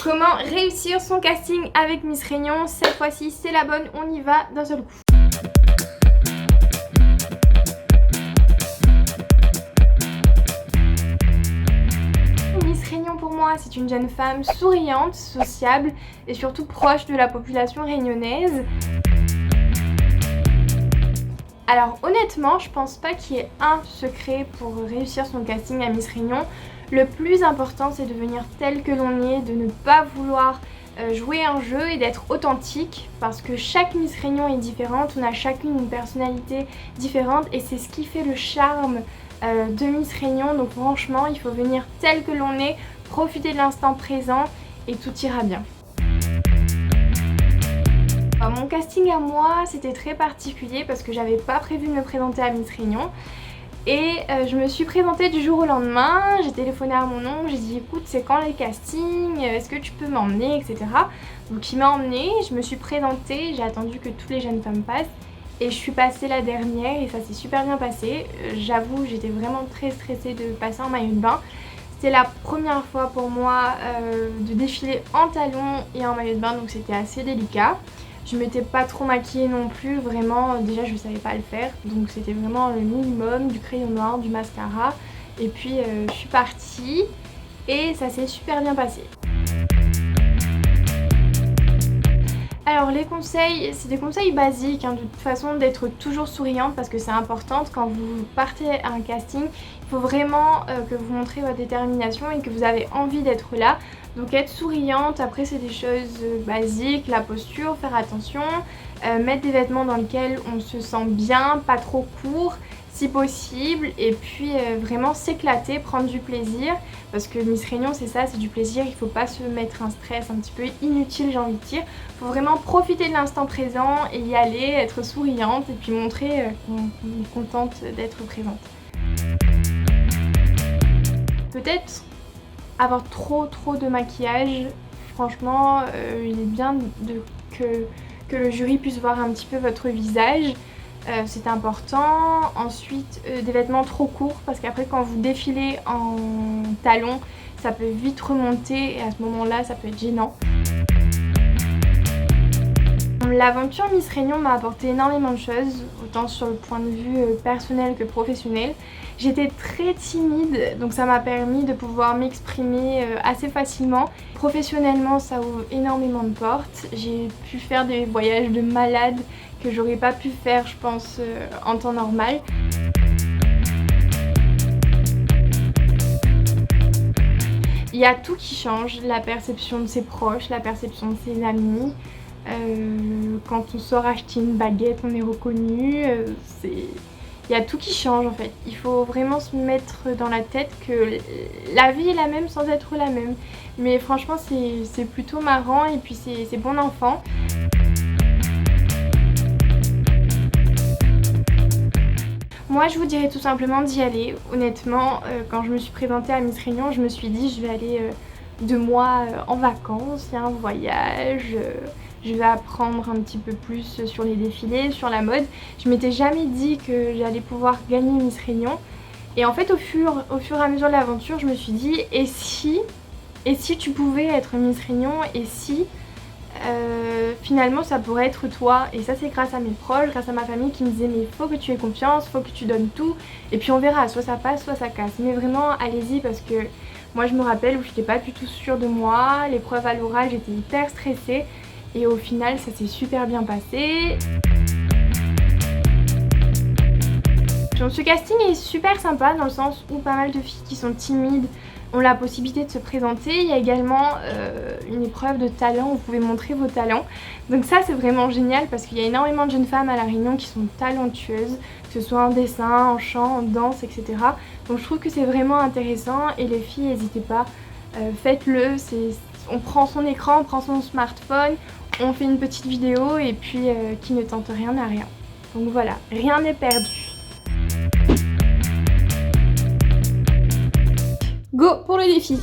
Comment réussir son casting avec Miss Réunion? Cette fois-ci c'est la bonne, on y va d'un seul coup. Miss Réunion pour moi c'est une jeune femme souriante, sociable et surtout proche de la population réunionnaise. Alors honnêtement, je pense pas qu'il y ait un secret pour réussir son casting à Miss Réunion. Le plus important c'est de venir tel que l'on est, de ne pas vouloir jouer un jeu et d'être authentique parce que chaque Miss Réunion est différente, on a chacune une personnalité différente et c'est ce qui fait le charme de Miss Réunion. Donc franchement il faut venir tel que l'on est, profiter de l'instant présent et tout ira bien. Mon casting à moi c'était très particulier parce que j'avais pas prévu de me présenter à Miss Réunion et je me suis présentée du jour au lendemain. J'ai téléphoné à mon oncle, j'ai dit écoute c'est quand les castings, est-ce que tu peux m'emmener, etc. Donc il m'a emmenée, je me suis présentée, j'ai attendu que toutes les jeunes femmes passent et je suis passée la dernière et ça s'est super bien passé. J'avoue j'étais vraiment très stressée de passer en maillot de bain. C'était la première fois pour moi de défiler en talons et en maillot de bain, donc c'était assez délicat. Je m'étais pas trop maquillée non plus, vraiment déjà je savais pas le faire, donc c'était vraiment le minimum, du crayon noir, du mascara et puis je suis partie et ça s'est super bien passé. Alors les conseils, c'est des conseils basiques de toute façon, d'être toujours souriante parce que c'est important quand vous partez à un casting. Il faut vraiment que vous montrez votre détermination et que vous avez envie d'être là. Donc être souriante, après c'est des choses basiques, la posture, faire attention, mettre des vêtements dans lesquels on se sent bien, pas trop court si possible, et puis vraiment s'éclater, prendre du plaisir parce que Miss Réunion c'est ça, c'est du plaisir, il faut pas se mettre un stress un petit peu inutile j'ai envie de dire. Il faut vraiment profiter de l'instant présent et y aller, être souriante et puis montrer qu'on est contente d'être présente. Peut-être avoir trop de maquillage, franchement il est bien que le jury puisse voir un petit peu votre visage. C'est important. Ensuite des vêtements trop courts parce qu'après quand vous défilez en talons ça peut vite remonter et à ce moment là ça peut être gênant. L'aventure Miss Réunion m'a apporté énormément de choses, autant sur le point de vue personnel que professionnel. J'étais très timide, donc ça m'a permis de pouvoir m'exprimer assez facilement. Professionnellement, ça ouvre énormément de portes. J'ai pu faire des voyages de malade que j'aurais pas pu faire, je pense, en temps normal. Il y a tout qui change, la perception de ses proches, la perception de ses amis. Quand on sort acheter une baguette, on est reconnu. Il y a tout qui change en fait. Il faut vraiment se mettre dans la tête que la vie est la même sans être la même. Mais franchement c'est plutôt marrant et puis c'est bon enfant. Moi je vous dirais tout simplement d'y aller. Honnêtement quand je me suis présentée à Miss Réunion je me suis dit je vais aller 2 mois en vacances, il y a un voyage. Je vais apprendre un petit peu plus sur les défilés, sur la mode. Je m'étais jamais dit que j'allais pouvoir gagner Miss Réunion. Et en fait au fur et à mesure de l'aventure je me suis dit et si tu pouvais être Miss Réunion, et si finalement ça pourrait être toi. Et ça c'est grâce à mes proches, grâce à ma famille qui me disait mais faut que tu aies confiance, faut que tu donnes tout et puis on verra, soit ça passe soit ça casse. Mais vraiment allez-y parce que moi je me rappelle où j'étais pas du tout sûre de moi, l'épreuve à l'oral j'étais hyper stressée. Et au final ça s'est super bien passé. Donc ce casting est super sympa dans le sens où pas mal de filles qui sont timides ont la possibilité de se présenter. Il y a également une épreuve de talent où vous pouvez montrer vos talents. Donc ça c'est vraiment génial parce qu'il y a énormément de jeunes femmes à La Réunion qui sont talentueuses, que ce soit en dessin, en chant, en danse, etc. Donc je trouve que c'est vraiment intéressant et les filles n'hésitez pas, faites-le. On prend son écran, on prend son smartphone, on fait une petite vidéo et puis qui ne tente rien n'a rien. Donc voilà, rien n'est perdu. Go pour le défi!